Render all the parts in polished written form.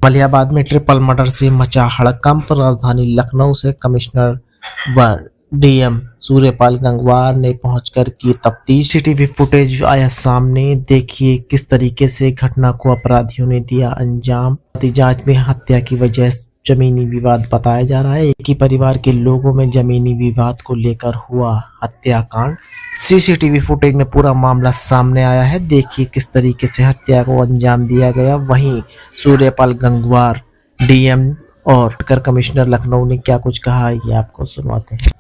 मलियाबाद में triple murder से मचा हड़कंप। राजधानी लखनऊ से कमिश्नर व डीएम सूर्यपाल गंगवार ने पहुंचकर की तफ्तीश। सीसीटीवी फुटेज आया सामने, देखिए किस तरीके से घटना को अपराधियों ने दिया अंजाम। जांच में हत्या की वजह जमीनी विवाद बताया जा रहा है। एक ही परिवार के लोगों में जमीनी विवाद को लेकर हुआ हत्याकांड। सीसीटीवी फुटेज में पूरा मामला सामने आया है। देखिए किस तरीके से हत्या को अंजाम दिया गया। वहीं सूर्यपाल गंगवार, डीएम और कमिश्नर लखनऊ ने क्या कुछ कहा, ये आपको सुनवाते हैं।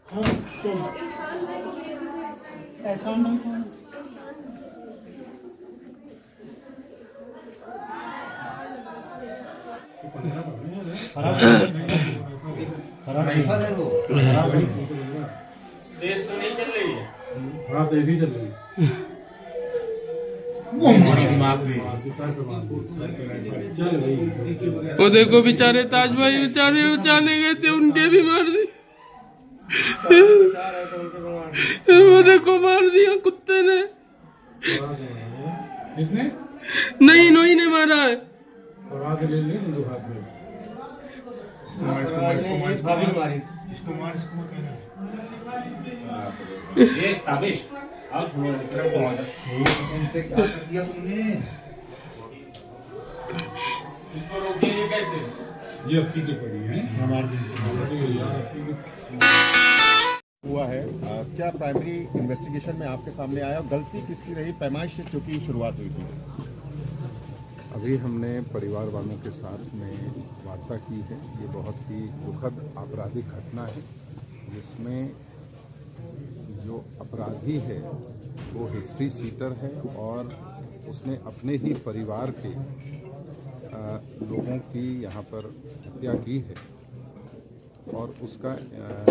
हाँ तो एहसान नहीं कौन तेज तो नहीं चल रही है। हाँ तेज ही चल रही है। वो हमारे दिमाग में चल रही। वो देखो बेचारे ताज भाई बेचारे बचाने गए थे, उनके भी मार दी। वो देखो मार दिया कुत्ते ने। किसने? नहीं नोई ने मारा है। और हाथ ले ले दो हाथ में। इसको मार इसको मार इसको मार इसको मार इसको मार इसको मार कह रहा है। ये ताबिश आओ छोड़ो तरफ को मार। तुमसे क्या कर दिया तुमने? इसको रोकिए। ये कैसे? ये अपनी की पड़ी है हमारे दिन हुआ है। क्या प्राइमरी इन्वेस्टिगेशन में आपके सामने आया, गलती किसकी रही, पैमाइश से चूंकि शुरुआत हुई थी? अभी हमने परिवार वालों के साथ में वार्ता की है। ये बहुत ही दुखद आपराधिक घटना है जिसमें जो अपराधी है वो हिस्ट्री सीटर है और उसने अपने ही परिवार के लोगों की यहाँ पर हत्या की है और उसका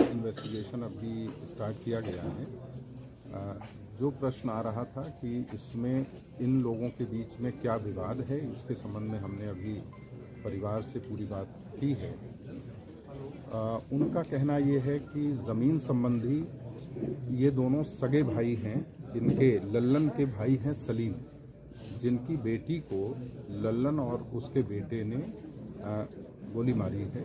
इन्वेस्टिगेशन अभी स्टार्ट किया गया है। जो प्रश्न आ रहा था कि इसमें इन लोगों के बीच में क्या विवाद है, इसके संबंध में हमने अभी परिवार से पूरी बात की है। उनका कहना ये है कि ज़मीन संबंधी ये दोनों सगे भाई हैं। इनके लल्लन के भाई हैं सलीम, जिनकी बेटी को लल्लन और उसके बेटे ने गोली मारी है।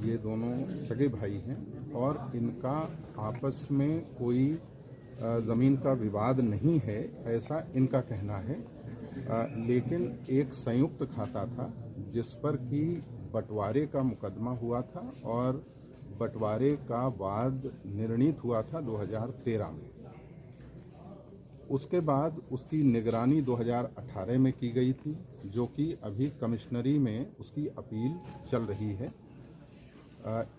ये दोनों सगे भाई हैं और इनका आपस में कोई ज़मीन का विवाद नहीं है, ऐसा इनका कहना है। लेकिन एक संयुक्त खाता था जिस पर कि बंटवारे का मुकदमा हुआ था और बंटवारे का वाद निर्णीत हुआ था 2013 में। उसके बाद उसकी निगरानी 2018 में की गई थी, जो कि अभी कमिश्नरी में उसकी अपील चल रही है।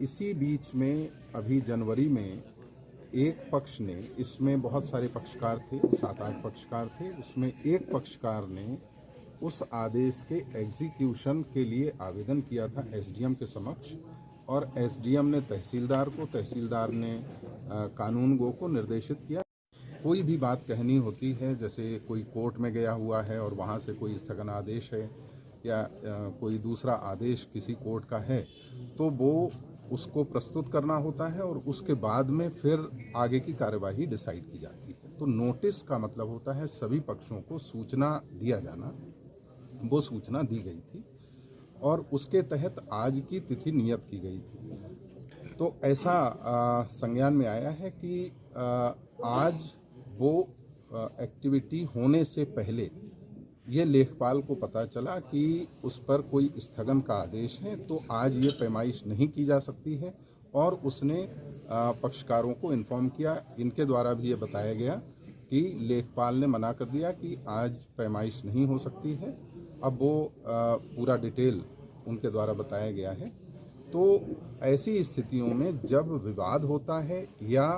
इसी बीच में अभी जनवरी में एक पक्ष ने, इसमें बहुत सारे पक्षकार थे, 7-8 पक्षकार थे, उसमें एक पक्षकार ने उस आदेश के एग्जीक्यूशन के लिए आवेदन किया था एसडीएम के समक्ष और एसडीएम ने तहसीलदार को, तहसीलदार ने कानून गो को निर्देशित किया। कोई भी बात कहनी होती है, जैसे कोई कोर्ट में गया हुआ है और वहाँ से कोई स्थगन आदेश है या कोई दूसरा आदेश किसी कोर्ट का है, तो वो उसको प्रस्तुत करना होता है और उसके बाद में फिर आगे की कार्यवाही डिसाइड की जाती है। तो नोटिस का मतलब होता है सभी पक्षों को सूचना दिया जाना। वो सूचना दी गई थी और उसके तहत आज की तिथि नियत की गई थी। तो ऐसा संज्ञान में आया है कि आज वो एक्टिविटी होने से पहले ये लेखपाल को पता चला कि उस पर कोई स्थगन का आदेश है, तो आज ये पैमाइश नहीं की जा सकती है और उसने पक्षकारों को इन्फॉर्म किया। इनके द्वारा भी ये बताया गया कि लेखपाल ने मना कर दिया कि आज पैमाइश नहीं हो सकती है। अब वो पूरा डिटेल उनके द्वारा बताया गया है। तो ऐसी स्थितियों में जब विवाद होता है या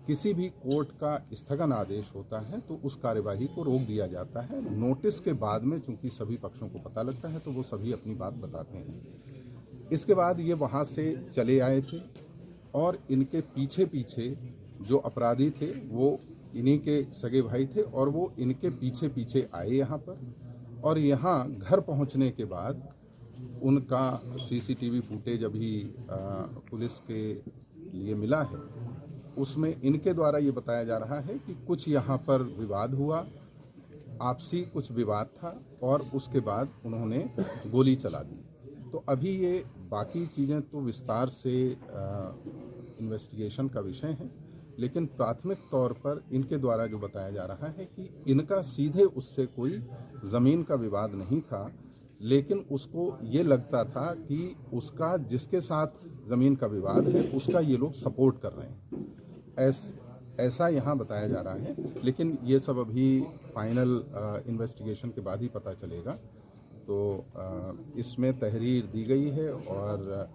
किसी भी कोर्ट का स्थगन आदेश होता है तो उस कार्यवाही को रोक दिया जाता है। नोटिस के बाद में चूंकि सभी पक्षों को पता लगता है तो वो सभी अपनी बात बताते हैं। इसके बाद ये वहाँ से चले आए थे और इनके पीछे पीछे जो अपराधी थे वो इन्हीं के सगे भाई थे और वो इनके पीछे पीछे आए यहाँ पर, और यहाँ घर पहुँचने के बाद उनका सीसीटीवी फुटेज अभी पुलिस के लिए मिला है। उसमें इनके द्वारा ये बताया जा रहा है कि कुछ यहाँ पर विवाद हुआ, आपसी कुछ विवाद था और उसके बाद उन्होंने गोली चला दी। तो अभी ये बाकी चीज़ें तो विस्तार से इन्वेस्टिगेशन का विषय है, लेकिन प्राथमिक तौर पर इनके द्वारा जो बताया जा रहा है कि इनका सीधे उससे कोई ज़मीन का विवाद नहीं था, लेकिन उसको ये लगता था कि उसका जिसके साथ ज़मीन का विवाद है उसका ये लोग सपोर्ट कर रहे हैं, ऐसा यहाँ बताया जा रहा है। लेकिन ये सब अभी फाइनल इन्वेस्टिगेशन के बाद ही पता चलेगा। तो इसमें तहरीर दी गई है और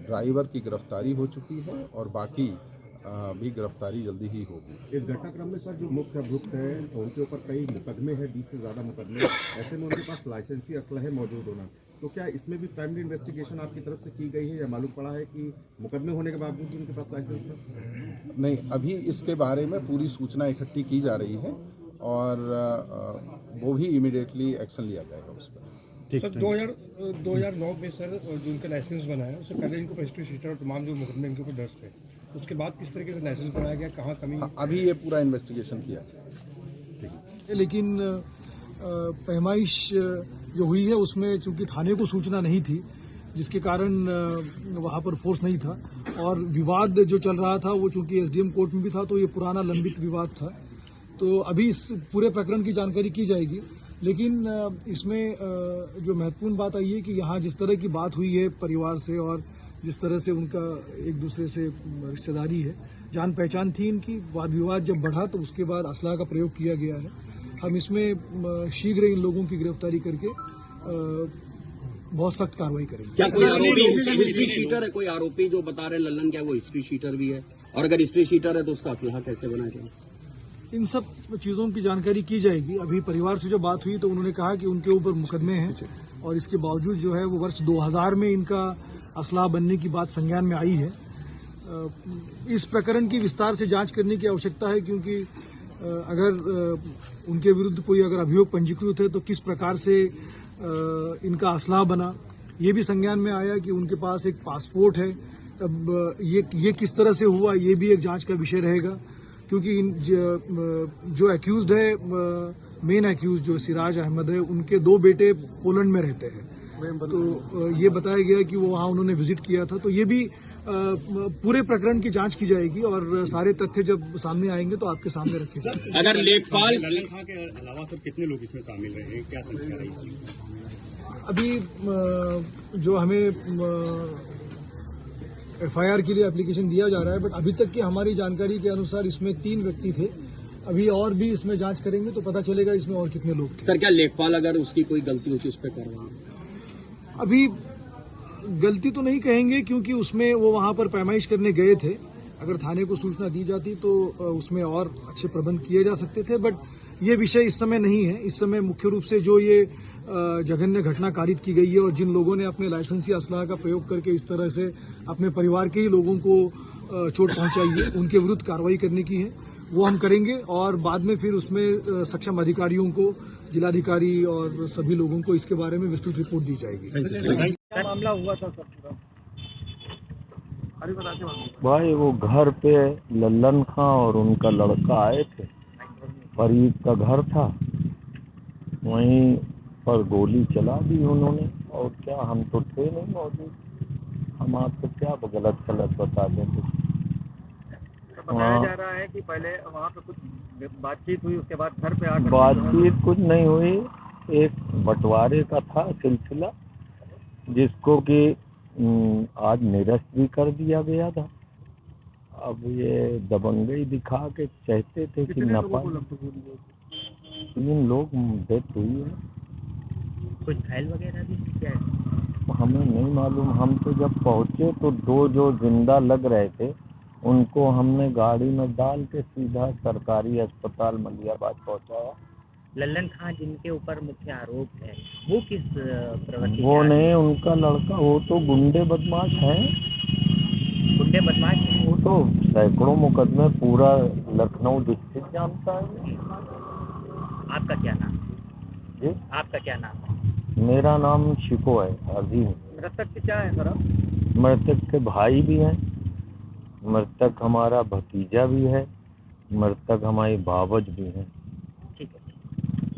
ड्राइवर की गिरफ्तारी हो चुकी है और बाकी भी गिरफ्तारी जल्दी ही होगी। इस घटनाक्रम में सर जो मुख्य अभियुक्त है उनके ऊपर कई मुकदमे हैं, 20 से ज़्यादा मुकदमे, ऐसे में उनके पास लाइसेंसी असलहे मौजूद होना, तो क्या इसमें भी प्राइमरी इन्वेस्टिगेशन आपकी तरफ से की गई है या मालूम पड़ा है कि मुकदमे होने के बावजूद भी उनके पास लाइसेंस था? नहीं, अभी इसके बारे में पूरी सूचना इकट्ठी की जा रही है और वो भी इमीडिएटली एक्शन लिया जाएगा उस पर। सर 2009 में सर जो उनका लाइसेंस बनाया उससे पहले इनको रजिस्ट्री शीटर और तमाम जो मुकदमे इनके ऊपर दर्ज थे, उसके बाद किस तरीके से लाइसेंस बनाया गया, कहाँ कमी? अभी ये पूरा इन्वेस्टिगेशन किया जाएगा। लेकिन पैमाइश जो हुई है उसमें चूंकि थाने को सूचना नहीं थी, जिसके कारण वहाँ पर फोर्स नहीं था, और विवाद जो चल रहा था वो चूंकि एसडीएम कोर्ट में भी था तो ये पुराना लंबित विवाद था। तो अभी इस पूरे प्रकरण की जानकारी की जाएगी, लेकिन इसमें जो महत्वपूर्ण बात आई है कि यहाँ जिस तरह की बात हुई है परिवार से और जिस तरह से उनका एक दूसरे से रिश्तेदारी है, जान पहचान थी इनकी, वाद विवाद जब बढ़ा तो उसके बाद असलाह का प्रयोग किया गया है। हम इसमें शीघ्र इन लोगों की गिरफ्तारी करके बहुत सख्त कार्रवाई करेंगे। क्या कोई आरोपी हिस्ट्री शीटर है? कोई आरोपी जो बता रहे लल्लन, क्या वो हिस्ट्री शीटर भी है? और अगर हिस्ट्री शीटर है तो उसका असलाह कैसे बनाया जाए? इन सब चीज़ों की जानकारी की जाएगी। अभी परिवार से जो बात हुई तो उन्होंने कहा कि उनके ऊपर मुकदमे हैं और इसके बावजूद जो है वो वर्ष 2000 में इनका असलाह बनने की बात संज्ञान में आई है। इस प्रकरण की विस्तार से जांच करने की आवश्यकता है, क्योंकि अगर उनके विरुद्ध कोई अगर अभियोग पंजीकृत है तो किस प्रकार से इनका असलाह बना, ये भी संज्ञान में आया कि उनके पास एक पासपोर्ट है। अब ये किस तरह से हुआ ये भी एक जांच का विषय रहेगा, क्योंकि जो एक्यूज्ड है, मेन एक्यूज जो सिराज अहमद है, उनके 2 बेटे पोलैंड में रहते हैं। तो ये बताया गया कि वो वहाँ उन्होंने विजिट किया था। तो ये भी पूरे प्रकरण की जांच की जाएगी और सारे तथ्य जब सामने आएंगे तो आपके सामने रखे जाएंगे। अगर लेखपाल लल्लन खां के अलावा सब कितने लोग इसमें शामिल रहे हैं, क्या संख्या रही इसकी? अभी जो हमें एफआईआर के लिए एप्लीकेशन दिया जा रहा है, बट अभी तक की हमारी जानकारी के अनुसार इसमें 3 व्यक्ति थे। अभी और भी इसमें जांच करेंगे तो पता चलेगा इसमें और कितने लोग थे। सर, क्या लेखपाल अगर उसकी कोई गलती होती है उस पर कार्रवाई? अभी गलती तो नहीं कहेंगे, क्योंकि उसमें वो वहां पर पैमाइश करने गए थे। अगर थाने को सूचना दी जाती तो उसमें और अच्छे प्रबंध किए जा सकते थे, बट ये विषय इस समय नहीं है। इस समय मुख्य रूप से जो ये जघन्य घटना कारित की गई है और जिन लोगों ने अपने लाइसेंसी असलाह का प्रयोग करके इस तरह से अपने परिवार के ही लोगों को चोट पहुंचाई है, उनके विरुद्ध कार्रवाई करने की है, वो हम करेंगे। और बाद में फिर उसमें सक्षम अधिकारियों को, जिलाधिकारी और सभी लोगों को इसके बारे में विस्तृत रिपोर्ट दी जाएगी। क्या मामला हुआ था सर पूरा? भाई वो घर पे लल्लन खां और उनका लड़का आए थे, फरीद का घर था, वहीं पर गोली चला दी उन्होंने। और क्या, हम तो थे नहीं मौजूद, हम आपको क्या गलत बता दें। बताया जा रहा है कि पहले वहाँ पे कुछ बातचीत हुई, उसके बाद घर पे आकर बातचीत कुछ नहीं हुई। एक बंटवारे का था सिलसिला, जिसको कि आज निरस्त भी कर दिया गया था। अब ये दबंगई दिखा के चाहते थे कि नफा। 3 लोग डेथ हुई है। कुछ घायल वगैरह भी क्या है? हमें नहीं मालूम। हम तो जब पहुंचे तो 2 जो जिंदा लग रहे थे उनको हमने गाड़ी में डाल के सीधा सरकारी अस्पताल मलियाबाद पहुंचाया। लल्लन खां जिनके ऊपर मुख्य आरोप है वो किस प्रवृत्ति वो के नहीं, उनका लड़का, वो तो गुंडे बदमाश है। गुंडे बदमाश हैं? वो तो सैकड़ों मुकदमे पूरा लखनऊ डिस्ट्रिक्ट जानता है। आपका क्या नाम जी? आपका क्या नाम है? मेरा नाम शिको है, अजीम। मृतक के क्या है सर? मृतक के भाई भी हैं, मृतक हमारा भतीजा भी है, मृतक हमारी भावज भी है।